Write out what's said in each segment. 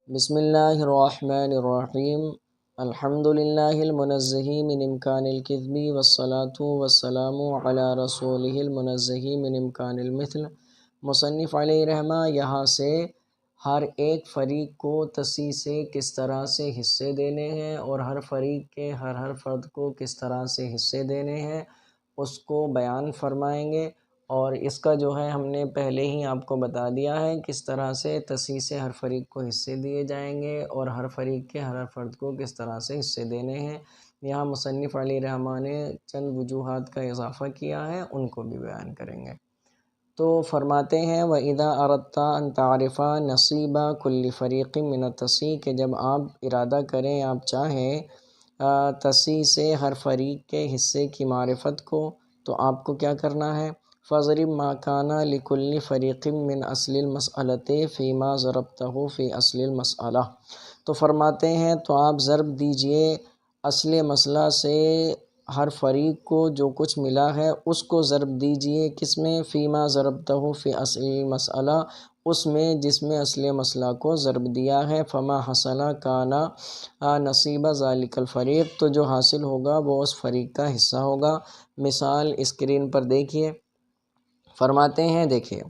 بسم اللہ الرحمن الرحیم الحمد للہ المنزہ من امکان الکذب والصلاة والسلام علی رسولہ المنزہ من امکان المثل۔ مصنف علیہ رحمہ یہاں سے ہر ایک فریق کو تصحیح سے کس طرح سے حصے دینے ہیں اور ہر فریق کے ہر فرد کو کس طرح سے حصے دینے ہیں اس کو بیان فرمائیں گے، اور اس کا جو ہے ہم نے پہلے ہی آپ کو بتا دیا ہے کس طرح سے تصحیح سے ہر فریق کو حصے دیے جائیں گے اور ہر فریق کے ہر فرد کو کس طرح سے حصے دینے ہیں۔ یہاں مصنف علیہ رحمہ نے چند وجوہات کا اضافہ کیا ہے، ان کو بھی بیان کریں گے۔ تو فرماتے ہیں وَإِذَا أَرَدْتَ أَن تَعْرِفَ نَصِيبَ كُلِّ فَرِيقٍ مِّنَ التَّصْحِيحِ کہ جب آپ ارادہ کریں، آپ چاہیں تصحیح سے ہر فریق کے حصے کی معرفت کو، تو آپ کو کیا کرنا ہے؟ فَضْرِبْ مَا كَانَ لِكُلِّ فَرِيقٍ مِّنْ أَصْلِ الْمَسْأَلَةِ فِي مَا ضَرَبْتَهُ فِي أَصْلِ الْمَسْأَلَةِ تو فرماتے ہیں تو آپ ضرب دیجئے اصل مسئلہ سے ہر فریق کو جو کچھ ملا ہے اس کو ضرب دیجئے کس میں؟ فیما ضربتہ فی اصل مسئلہ، اس میں جس میں اصل مسئلہ کو ضرب دیا ہے۔ فما حصل کانا نصیب ذالک الفریق تو جو حاصل ہوگا وہ اس فریق کا حصہ ہوگا۔ مثال اسکرین پر دیکھیے، فرماتے ہیں دیکھیے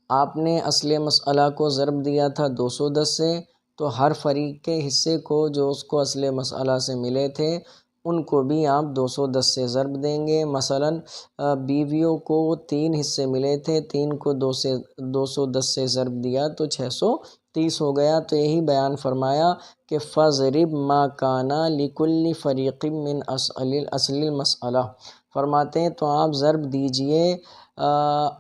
آپ نے اصل مسئلہ کو ضرب دیا تھا 210 سے، تو ہر فریق کے حصے کو جو اس کو اصل مسئلہ سے ملے تھے ان کو بھی آپ 210 سے ضرب دیں گے۔ مثلا بیویوں کو 3 حصے ملے تھے، 3 کو 210 سے ضرب دیا تو 630 ہو گیا۔ تو یہی بیان فرمایا کہ فَضْرِبْ مَا كَانَ لِكُلِّ فَرِيقٍ مِّنْ أَصْلِ الْمَسْأَلَةِ فرماتے ہیں تو آپ ضرب دیجئے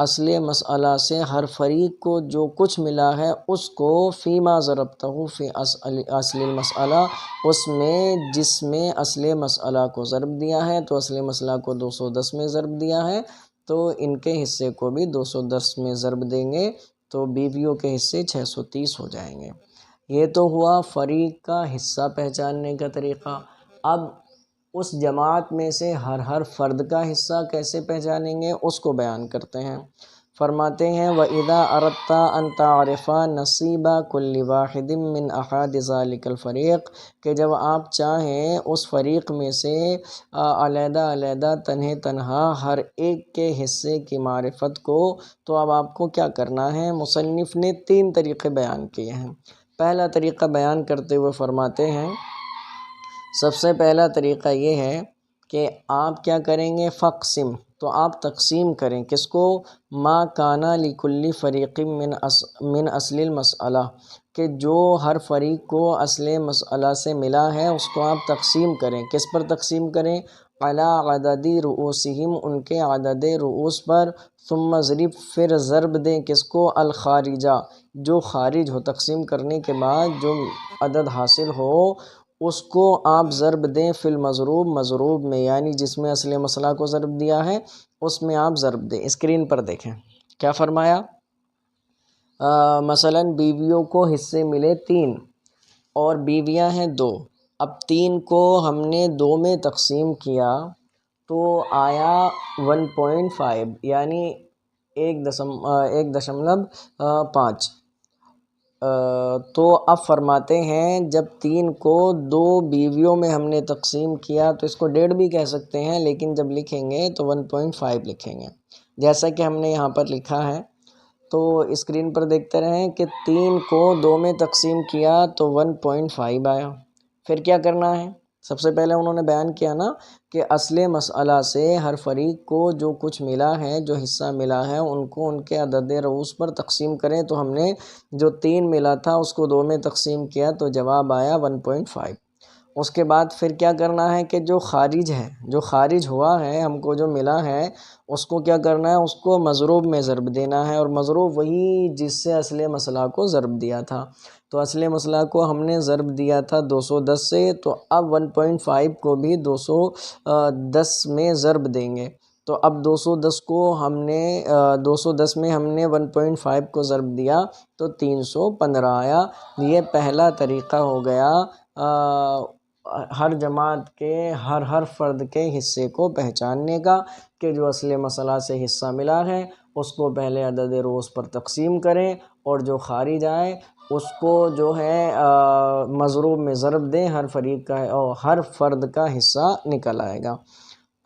اصل مسئلہ سے ہر فریق کو جو کچھ ملا ہے اس کو فیما ضربتہ فی اصل المسئلہ، اس میں جس میں اصل مسئلہ کو ضرب دیا ہے، تو اصل مسئلہ کو 210 میں ضرب دیا ہے تو ان کے حصے کو بھی 210 میں ضرب دیں گے تو بیویوں کے حصے 630 ہو جائیں گے۔ یہ تو ہوا فریق کا حصہ پہچاننے کا طریقہ۔ اب اس جماعت میں سے ہر فرد کا حصہ کیسے پہچانیں گے اس کو بیان کرتے ہیں۔ فرماتے ہیں وَإِذَا أَرَدْتَ أَن تَعْرِفَ نَصِيبَ كُلِّ وَاحِدٍ مِّنْ أَفْرَادِ ذَلِكَ الْفَرِيقِ کہ جب آپ چاہیں اس فریق میں سے علیحدہ تنہا ہر ایک کے حصے کی معرفت کو، تو اب آپ کو کیا کرنا ہے؟ مصنف نے 3 طریقے بیان کیے ہیں۔ پہلا طریقہ بیان کرتے ہوئے فرماتے ہیں سب سے پہلا طریقہ یہ ہے کہ آپ کیا کریں گے؟ فقسم تو آپ تقسیم کریں کس کو؟ ما کانا لکل فریق من اصل المسئلہ کہ جو ہر فریق کو اصل مسئلہ سے ملا ہے اس کو آپ تقسیم کریں۔ کس پر تقسیم کریں؟ علی عدد رؤوسہم ان کے عدد رؤوس پر، ثم اضرب پھر ضرب دیں کس کو؟ الخارجہ جو خارج ہو، تقسیم کرنے کے بعد جو عدد حاصل ہو اس کو آپ ضرب دیں فی المضروب میں، یعنی جس میں اصل مسئلہ کو ضرب دیا ہے اس میں آپ ضرب دیں۔ اسکرین پر دیکھیں کیا فرمایا۔ مثلا بیویوں کو حصے ملے 3 اور بیویاں ہیں 2۔ اب 3 کو ہم نے 2 میں تقسیم کیا تو آیا 1.5 یعنی 1.5۔ تو اب فرماتے ہیں جب 3 کو 2 بیویوں میں ہم نے تقسیم کیا تو اس کو 1.5 بھی کہہ سکتے ہیں، لیکن جب لکھیں گے تو 1.5 لکھیں گے جیسا کہ ہم نے یہاں پر لکھا ہے۔ تو اسکرین پر دیکھتے رہیں کہ 3 کو 2 میں تقسیم کیا تو 1.5 آیا۔ پھر کیا کرنا ہے؟ سب سے پہلے انہوں نے بیان کیا نا کہ اصل مسئلہ سے ہر فریق کو جو کچھ ملا ہے، جو حصہ ملا ہے، ان کو ان کے عدد رؤوس پر تقسیم کریں۔ تو ہم نے جو 3 ملا تھا اس کو 2 میں تقسیم کیا تو جواب آیا 1.5۔ اس کے بعد پھر کیا کرنا ہے کہ جو خارج ہے، جو خارج ہوا ہے، ہم کو جو ملا ہے اس کو کیا کرنا ہے؟ اس کو مضروب میں ضرب دینا ہے، اور مضروب وہی جس سے اصل مسئلہ کو ضرب دیا تھا۔ تو اصل مسئلہ کو ہم نے ضرب دیا تھا 210 سے، تو اب 1.5 کو بھی 210 میں ضرب دیں گے۔ تو اب 210 کو ہم نے 210 میں ہم نے 1.5 کو ضرب دیا تو 315 آیا۔ یہ پہلا طریقہ ہو گیا ہر جماعت کے ہر فرد کے حصے کو پہچاننے کا کہ جو اصل مسئلہ سے حصہ ملا ہے اس کو پہلے عدد رؤوس پر تقسیم کریں اور جو خارج آئے اس کو جو ہے مضروب میں ضرب دیں، ہر فریق کا اور ہر فرد کا حصہ نکل آئے گا۔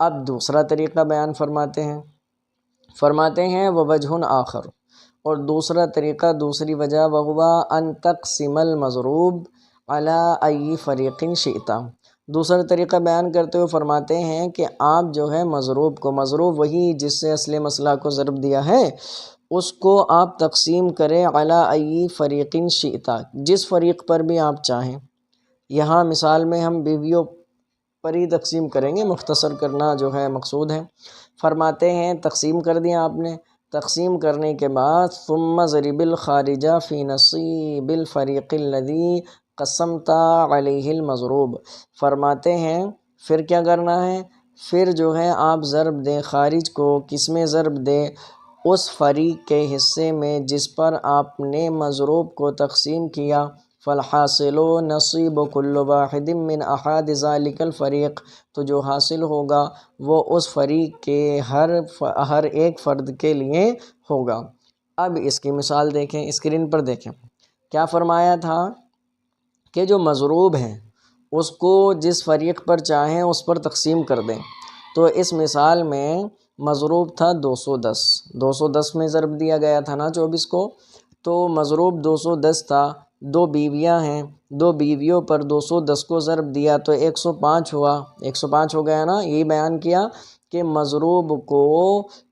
اب دوسرا طریقہ بیان فرماتے ہیں ووجہ آخر، اور دوسرا طریقہ، دوسری وجہ، وہوا ان تقسم المضروب علی ای فریق شئت۔ دوسرا طریقہ بیان کرتے ہوئے فرماتے ہیں کہ آپ جو ہے مضروب وہی جس سے اصل مسئلہ کو ضرب دیا ہے، اس کو آپ تقسیم کریں علی ای فریق شئت، جس فریق پر بھی آپ چاہیں۔ یہاں مثال میں ہم بیویوں پر ہی تقسیم کریں گے، مختصر کرنا جو ہے مقصود ہے۔ فرماتے ہیں تقسیم کر دیا آپ نے، تقسیم کرنے کے بعد ثم ضرب الخارجہ فی نصیب الفریق الذی قسمت علیہ المضروب۔ فرماتے ہیں پھر کیا کرنا ہے، پھر جو ہے آپ ضرب دیں خارج کو، کس میں ضرب دیں، اس فریق کے حصے میں جس پر آپ نے مضروب کو تقسیم کیا۔ فالحاصل نصیب کل واحد من احد ذلک الفریق، تو جو حاصل ہوگا وہ اس فریق کے ہر ایک فرد کے لیے ہوگا۔ اب اس کی مثال دیکھیں، اسکرین پر دیکھیں، کیا فرمایا تھا کہ جو مضروب ہیں اس کو جس فریق پر چاہیں اس پر تقسیم کر دیں۔ تو اس مثال میں مضروب تھا 210 میں ضرب دیا گیا تھا نا 24 کو، تو مضروب 210 تھا، 2 بیویاں ہیں، 2 بیویوں پر 210 کو ضرب دیا تو 105 ہوا، 105 ہو گیا نا۔ یہی بیان کیا کہ مضروب کو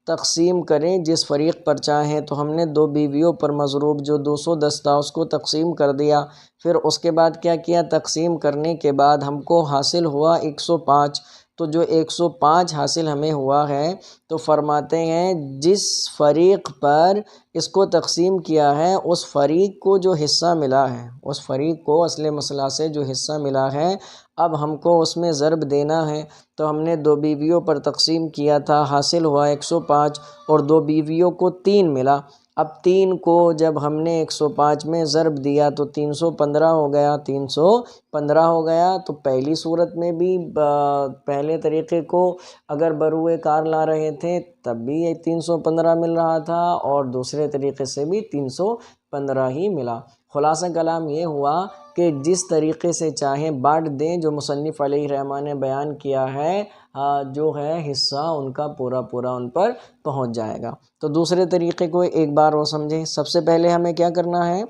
تقسیم کریں جس فریق پر چاہیں، تو ہم نے 2 بیویوں پر مضروب جو 210 تھا اس کو تقسیم کر دیا۔ پھر اس کے بعد کیا کیا، تقسیم کرنے کے بعد ہم کو حاصل ہوا 105، تو جو 105 حاصل ہمیں ہوا ہے، تو فرماتے ہیں جس فریق پر اس کو تقسیم کیا ہے اس فریق کو جو حصہ ملا ہے، اس فریق کو اصل مسئلہ سے جو حصہ ملا ہے، اب ہم کو اس میں ضرب دینا ہے۔ تو ہم نے 2 بیویوں پر تقسیم کیا تھا، حاصل ہوا 105، اور 2 بیویوں کو 3 ملا۔ اب 3 کو جب ہم نے 105 میں ضرب دیا تو 315 ہو گیا، 315 ہو گیا۔ تو پہلی صورت میں بھی پہلے طریقے کو اگر بروئے کار لا رہے تھے تب بھی 315 مل رہا تھا، اور دوسرے طریقے سے بھی 315 ہی ملا۔ خلاصہ کلام یہ ہوا کہ جس طریقے سے چاہیں بانٹ دیں، جو مصنف علیہ الرحمٰن نے بیان کیا ہے، جو ہے حصہ ان کا پورا ان پر پہنچ جائے گا۔ تو دوسرے طریقے کو ایک بار اور سمجھیں۔ سب سے پہلے ہمیں کیا کرنا ہے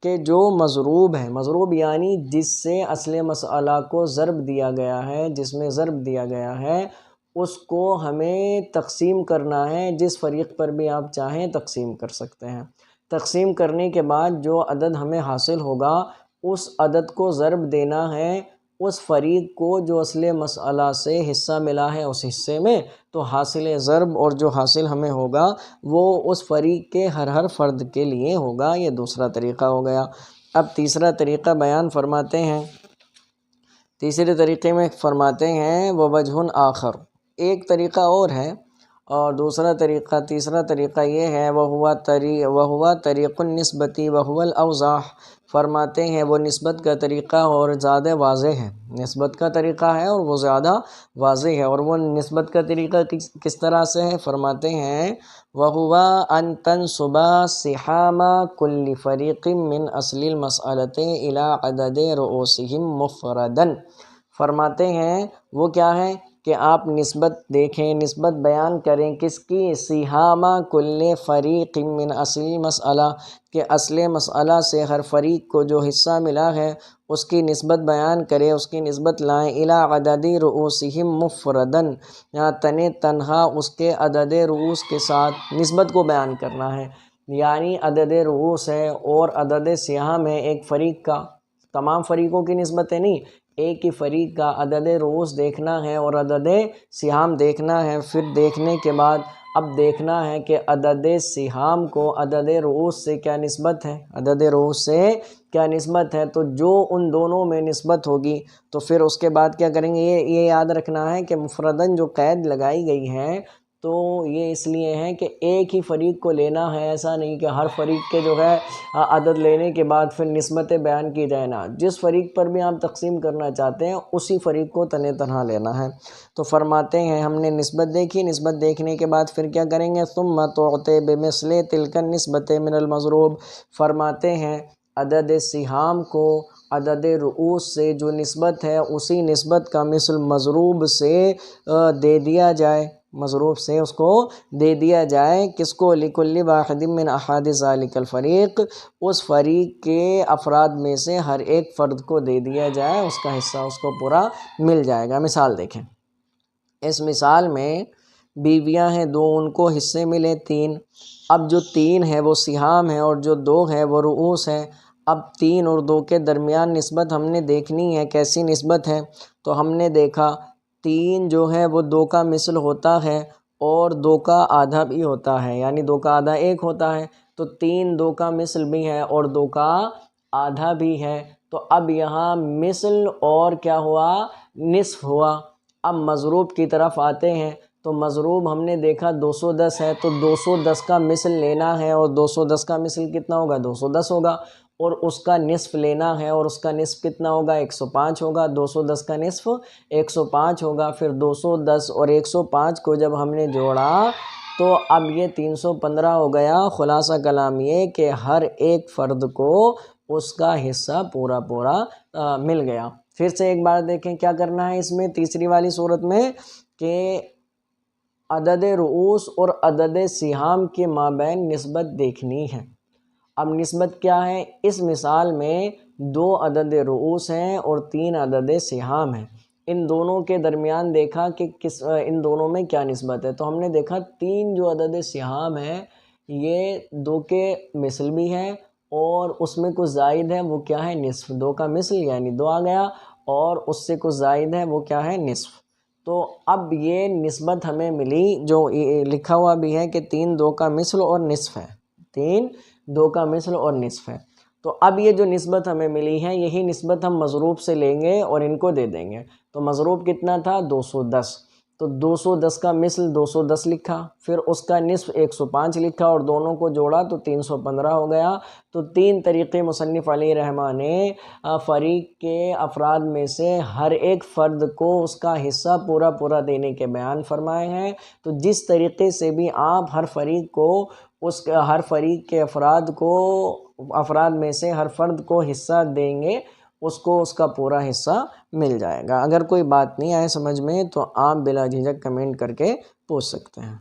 کہ جو مضروب ہے، مضروب یعنی جس سے اصل مسئلہ کو ضرب دیا گیا ہے، جس میں ضرب دیا گیا ہے، اس کو ہمیں تقسیم کرنا ہے، جس فریق پر بھی آپ چاہیں تقسیم کر سکتے ہیں۔ تقسیم کرنے کے بعد جو عدد ہمیں حاصل ہوگا اس عدد کو ضرب دینا ہے اس فریق کو جو اصل مسئلہ سے حصہ ملا ہے اس حصے میں، تو حاصل ضرب اور جو حاصل ہمیں ہوگا وہ اس فریق کے ہر فرد کے لیے ہوگا۔ یہ دوسرا طریقہ ہو گیا۔ اب تیسرا طریقہ بیان فرماتے ہیں، تیسرے طریقے میں فرماتے ہیں ووجہ آخر، ایک طریقہ اور ہے، اور تیسرا طریقہ یہ ہے وہوا طریق النسبتی وہو الاوضح۔ فرماتے ہیں وہ نسبت کا طریقہ اور زیادہ واضح ہے، نسبت کا طریقہ ہے اور وہ زیادہ واضح ہے۔ اور وہ نسبت کا طریقہ کس طرح سے ہے، فرماتے ہیں وہوا ان تنسب سہام کل فریق من اصل المسألۃ الی عدد رؤوسہم مفردا۔ فرماتے ہیں وہ کیا ہے کہ آپ نسبت دیکھیں، نسبت بیان کریں کس کی، سہام کل فریق من اصل مسئلہ، کہ اصل مسئلہ سے ہر فریق کو جو حصہ ملا ہے اس کی نسبت بیان کریں، اس کی نسبت لائیں، الی عدد رؤوسہم مفردا، یہاں تنہا اس کے عدد رؤوس کے ساتھ نسبت کو بیان کرنا ہے۔ یعنی عدد رؤوس ہے اور عدد سہام ہے ایک فریق کا، تمام فریقوں کی نسبتیں نہیں، ایک ہی فریق کا عدد رؤوس دیکھنا ہے اور عدد سہام دیکھنا ہے۔ پھر دیکھنے کے بعد اب دیکھنا ہے کہ عدد سہام کو عدد رؤوس سے کیا نسبت ہے، عدد رؤوس سے کیا نسبت ہے، تو جو ان دونوں میں نسبت ہوگی تو پھر اس کے بعد کیا کریں گے، یہ یاد رکھنا ہے کہ مفردن جو قید لگائی گئی ہے تو یہ اس لیے ہے کہ ایک ہی فریق کو لینا ہے، ایسا نہیں کہ ہر فریق کے جو ہے عدد لینے کے بعد پھر نسبتیں بیان کی جائے نا، جس فریق پر بھی آپ تقسیم کرنا چاہتے ہیں اسی فریق کو تنہا لینا ہے۔ تو فرماتے ہیں ہم نے نسبت دیکھی، نسبت دیکھنے کے بعد پھر کیا کریں گے، ثم تعطی بمثل تلک النسبۃ من المضروب۔ فرماتے ہیں عدد سہام کو عدد رؤوس سے جو نسبت ہے اسی نسبت کا مثل مضروب سے دے دیا جائے، مضروب سے اس کو دے دیا جائے، کس کو؟ لکل واحد من احاد ذالک الفریق، اس فریق کے افراد میں سے ہر ایک فرد کو دے دیا جائے، اس کا حصہ اس کو پورا مل جائے گا۔ مثال دیکھیں، اس مثال میں بیویاں ہیں 2، ان کو حصے ملے 3۔ اب جو 3 ہے وہ سہام ہے اور جو 2 ہے وہ رؤوس ہے۔ اب 3 اور 2 کے درمیان نسبت ہم نے دیکھنی ہے، کیسی نسبت ہے؟ تو ہم نے دیکھا 3 جو ہے وہ 2 کا مثل ہوتا ہے اور 2 کا آدھا بھی ہوتا ہے، یعنی 2 کا آدھا 1 ہوتا ہے، تو 3 2 کا مثل بھی ہے اور 2 کا آدھا بھی ہے۔ تو اب یہاں مثل اور کیا ہوا؟ نصف ہوا۔ اب مضروب کی طرف آتے ہیں، تو مضروب ہم نے دیکھا 210 ہے، تو 210 کا مثل لینا ہے، اور 210 کا مثل کتنا ہوگا؟ 210 ہوگا، اور اس کا نصف لینا ہے، اور اس کا نصف کتنا ہوگا؟ 105 ہوگا۔ 210 کا نصف 105 ہوگا۔ پھر 210 اور 105 کو جب ہم نے جوڑا تو اب یہ 315 ہو گیا۔ خلاصہ کلام یہ کہ ہر ایک فرد کو اس کا حصہ پورا مل گیا۔ پھر سے ایک بار دیکھیں کیا کرنا ہے اس میں، تیسری والی صورت میں، کہ عدد رؤوس اور عدد سہام کے مابین نسبت دیکھنی ہے۔ اب نسبت کیا ہے؟ اس مثال میں 2 عدد رؤوس ہیں اور 3 عدد سہام ہیں۔ ان دونوں کے درمیان دیکھا کہ ان دونوں میں کیا نسبت ہے، تو ہم نے دیکھا 3 جو عدد سہام ہے یہ 2 کے مثل بھی ہے، اور اس میں کچھ زائد ہے، وہ کیا ہے؟ نصف۔ 2 کا مثل یعنی 2 آ گیا، اور اس سے کچھ زائد ہے، وہ کیا ہے؟ نصف۔ تو اب یہ نسبت ہمیں ملی، جو لکھا ہوا بھی ہے کہ 3 2 کا مثل اور نصف ہے، 3 2 کا مثل اور نصف ہے۔ تو اب یہ جو نسبت ہمیں ملی ہے، یہی نسبت ہم مضروب سے لیں گے اور ان کو دے دیں گے۔ تو مضروب کتنا تھا؟ 210، تو 210 کا مثل 210 لکھا، پھر اس کا نصف 105 لکھا، اور دونوں کو جوڑا تو 315 ہو گیا۔ تو 3 طریقے مصنف علیہ رحمہ نے فریق کے افراد میں سے ہر ایک فرد کو اس کا حصہ پورا دینے کے بیان فرمائے ہیں۔ تو جس طریقے سے بھی آپ ہر فریق کے افراد میں سے ہر فرد کو حصہ دیں گے، اس کو اس کا پورا حصہ مل جائے گا۔ اگر کوئی بات نہیں آئے سمجھ میں تو آپ بلا جھجک کمنٹ کر کے پوچھ سکتے ہیں۔